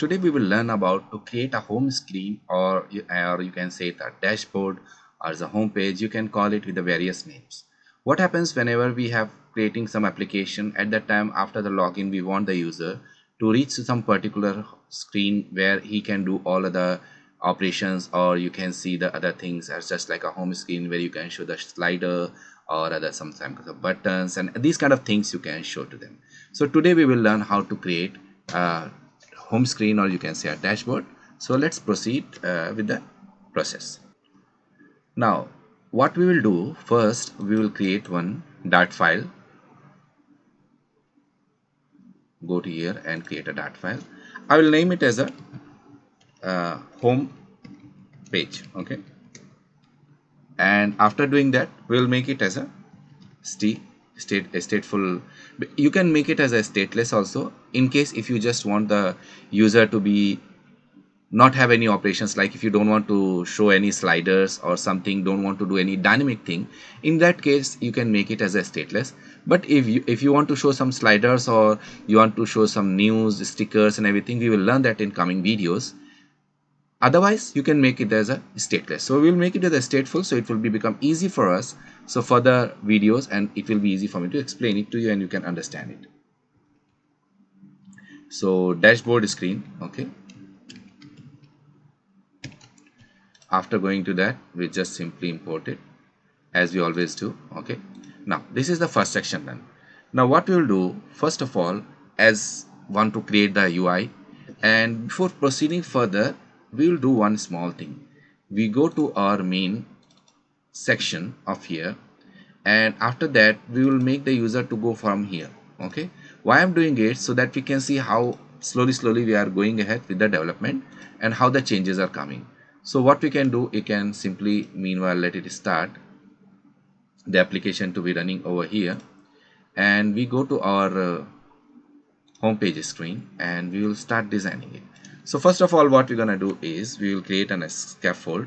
today we will learn about to create a home screen, or you can say it a dashboard or the home page. You can call it with the various names. What happens whenever we have creating some application, at that time after the login we want the user to reach to some particular screen where he can do all of the operations, or you can see the other things as just like a home screen where you can show the slider or other some kind of buttons and these kind of things you can show to them. So today we will learn how to create a home screen, or you can say a dashboard. So let's proceed with the process. Now what we will do first, we will create one dart file. Go to here and create a dart file. I will name it as a home page. Okay, and after doing that we will make it as a stateful. You can make it as a stateless also, in case if you just want the user to be not have any operations, like if you don't want to show any sliders or something, don't want to do any dynamic thing, in that case you can make it as a stateless. But if you want to show some sliders, or you want to show some news stickers and everything, we will learn that in coming videos. Otherwise you can make it as a stateless. So we will make it as a stateful, so it will become easy for us, so further videos, and it will be easy for me to explain it to you and you can understand it. So dashboard screen. Okay, after going to that we just simply import it as we always do. Okay, now this is the first section done. Now what we will do, first of all, as want to create the UI, and before proceeding further we will do one small thing. We go to our main section of here, and after that we will make the user to go from here. Okay, why I'm doing it, so that we can see how slowly we are going ahead with the development and how the changes are coming. So what we can do, you can simply meanwhile let it start the application to be running over here, and we go to our home page screen and we will start designing it. So first of all what we're gonna do is we will create a scaffold,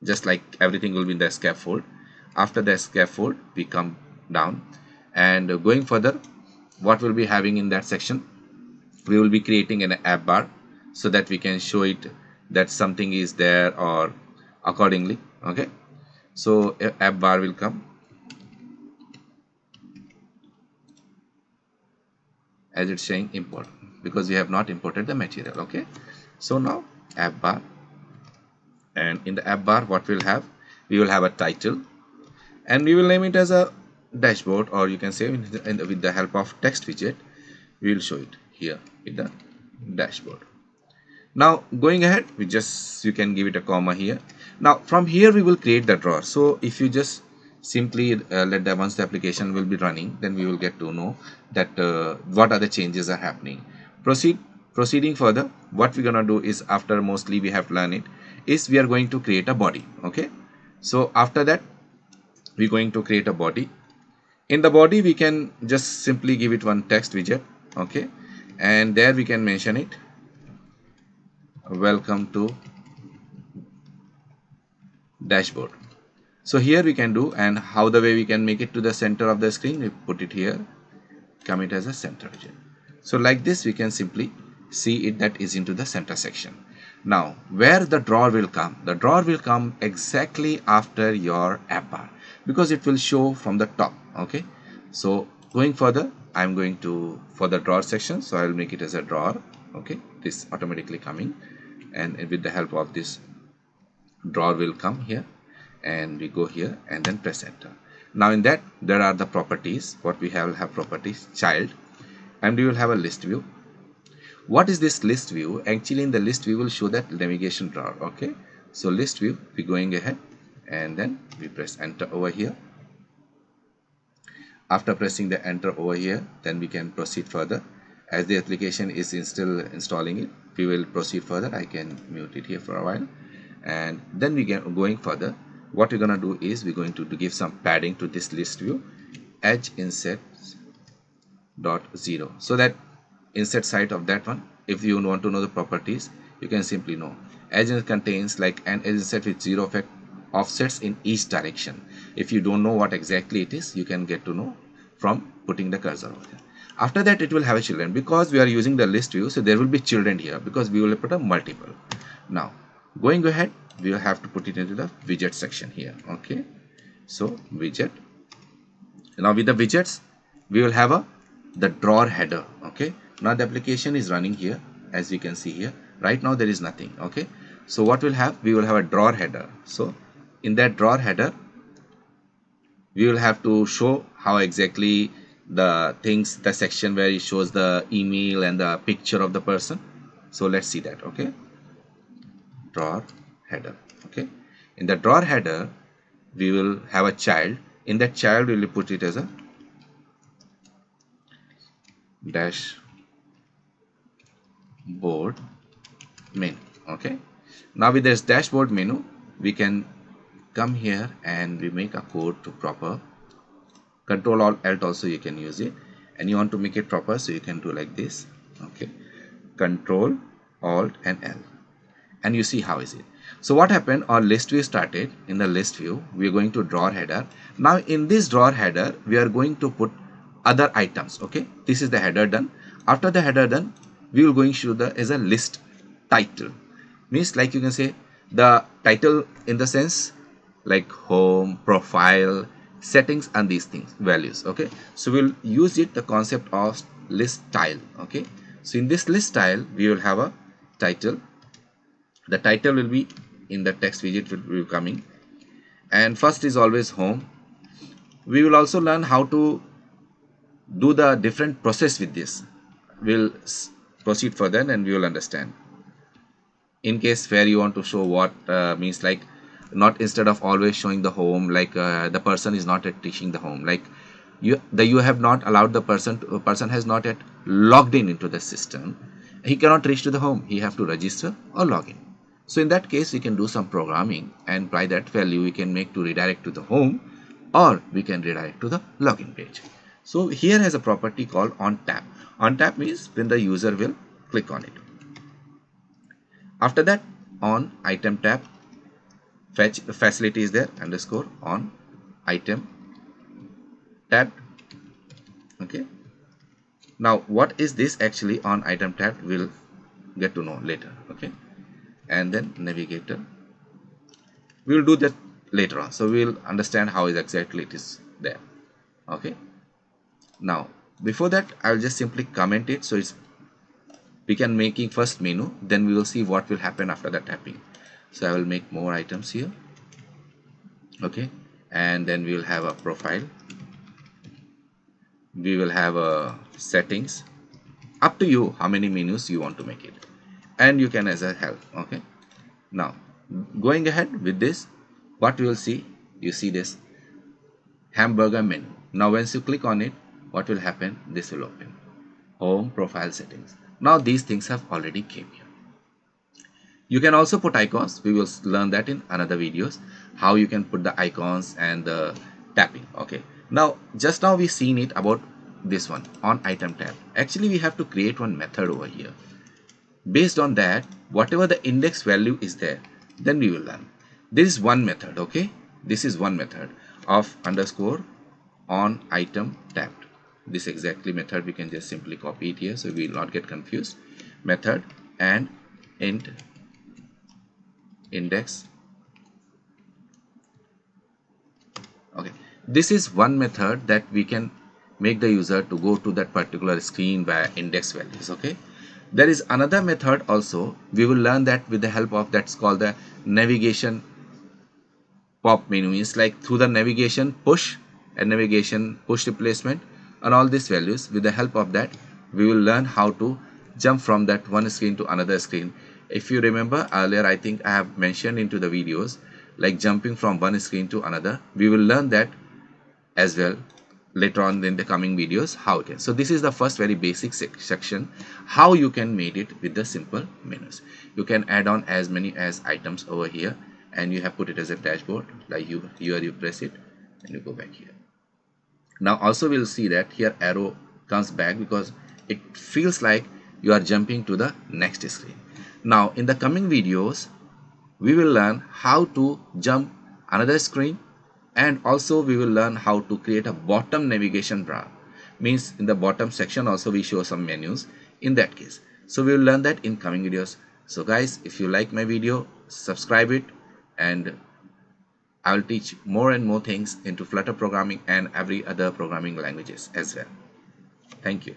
just like everything will be in the scaffold. After the scaffold we come down, and going further, what we'll be having in that section, we will be creating an app bar, so that we can show it that something is there or accordingly. Okay, so app bar will come as it's saying import, because we have not imported the material. Okay, so now app bar, and in the app bar what we'll have, we will have a title, and we will name it as a dashboard, or you can say with the help of text widget we will show it here with the dashboard. Now going ahead, you can give it a comma here. Now from here we will create the drawer. So if you just simply let the once the application will be running, then we will get to know that what are the changes are happening. Proceeding further, what we're gonna do is, after mostly we have learned it, is we are going to create a body. Okay, so after that we're going to create a body. In the body we can just simply give it one text widget. Okay, and there we can mention it, welcome to dashboard. So here we can do, and how the way we can make it to the center of the screen, we put it here, come it as a center region. So like this we can simply see it that is into the center section. Now where the drawer will come, the drawer will come exactly after your app bar, because it will show from the top. Okay, so going further, I'm going to for the drawer section, so I will make it as a drawer. Okay, this automatically coming, and with the help of this drawer will come here, and we go here and then press enter. Now in that there are the properties. What we have properties child, and we will have a list view. What is this list view? Actually in the list view will show that navigation drawer. Okay, so list view, we going ahead and then we press enter over here. After pressing the enter over here, then we can proceed further. As the application is still installing it, we will proceed further. I can mute it here for a while, and then we get going further. What we're gonna do is we're going to give some padding to this list view, edge inset dot 0, so that inset side of that one, if you want to know the properties, you can simply know edge contains like an edge inset with 0 effect offsets in each direction. If you don't know what exactly it is, you can get to know from putting the cursor over there. After that it will have a children, because we are using the list view, so there will be children here because we will put a multiple. Now going ahead, we will have to put it into the widget section here. Okay, so widget. Now with the widgets we will have the drawer header. Okay, now the application is running here, as you can see here. Right now there is nothing. Okay, so what we'll have, we will have a drawer header. So in that drawer header we will have to show how exactly the things, the section where it shows the email and the picture of the person. So let's see that. Okay, drawer header. Okay, in the drawer header we will have a child. In that child we will put it as a dashboard menu. Okay, now with this dashboard menu we can come here and we make a code to proper. Control Alt also you can use it, and you want to make it proper, so you can do like this. Okay, Control Alt and L, and you see how is it. So what happened, our list view started. In the list view we are going to drawer header. Now in this drawer header we are going to put other items. Okay, this is the header done. After the header done, we will going to show the as a list title. Means like you can say the title in the sense like home, profile, settings, and these things, values. Okay, so we'll use it the concept of list style. Okay, so in this list style we will have a title. The title will be in the text widget will be coming, and first is always home. We will also learn how to do the different process with this. We'll proceed further and we will understand. In case where you want to show what means like, not instead of always showing the home, like the person is not yet teaching the home, like you have not allowed the person to, person has not yet logged in into the system, he cannot reach to the home, he have to register or log in. So in that case we can do some programming, and by that value we can make to redirect to the home, or we can redirect to the login page. So here has a property called on tap. On tap means when the user will click on it. After that, on item tab, fetch facility is there, underscore on item tab. Okay, now what is this actually on item tab, we'll get to know later. Okay, and then navigator, we will do that later on, so we'll understand how exactly it is there. Okay, now before that I'll just simply comment it, so it's we can making first menu, then we will see what will happen after the tapping. So I will make more items here. Okay, and then we will have a profile, we will have a settings, up to you how many menus you want to make it, and you can as a help. Okay, now going ahead with this, what we will see, you see this hamburger menu. Now once you click on it, what will happen, this will open home, profile, settings. Now these things have already came here. You can also put icons, we will learn that in another videos, how you can put the icons and the tapping. Okay, now just now we seen it about this one on item tab. Actually we have to create one method over here. Based on that, whatever the index value is there, then we will learn. This is one method. Okay, this is one method of underscore on item tab. This exactly method we can just simply copy it here, so we will not get confused. Method and int index. Okay, this is one method that we can make the user to go to that particular screen via index values. Okay, there is another method also, we will learn that with the help of, that's called the navigation pop menu. Is like through the navigation push and navigation push replacement and all these values, with the help of that we will learn how to jump from that one screen to another screen. If you remember earlier, I think I have mentioned into the videos like jumping from one screen to another. We will learn that as well later on in the coming videos how it is. So this is the first very basic section, how you can make it with the simple menus. You can add on as many as items over here, and you have put it as a dashboard, like you press it and you go back here. Now also we'll see that here arrow comes back because it feels like you are jumping to the next screen. Now in the coming videos we will learn how to jump another screen, and also we will learn how to create a bottom navigation bar. means in the bottom section also we show some menus in that case. So we will learn that in coming videos. So guys, if you like my video, subscribe it, and I will teach more and more things into Flutter programming and every other programming languages as well. Thank you.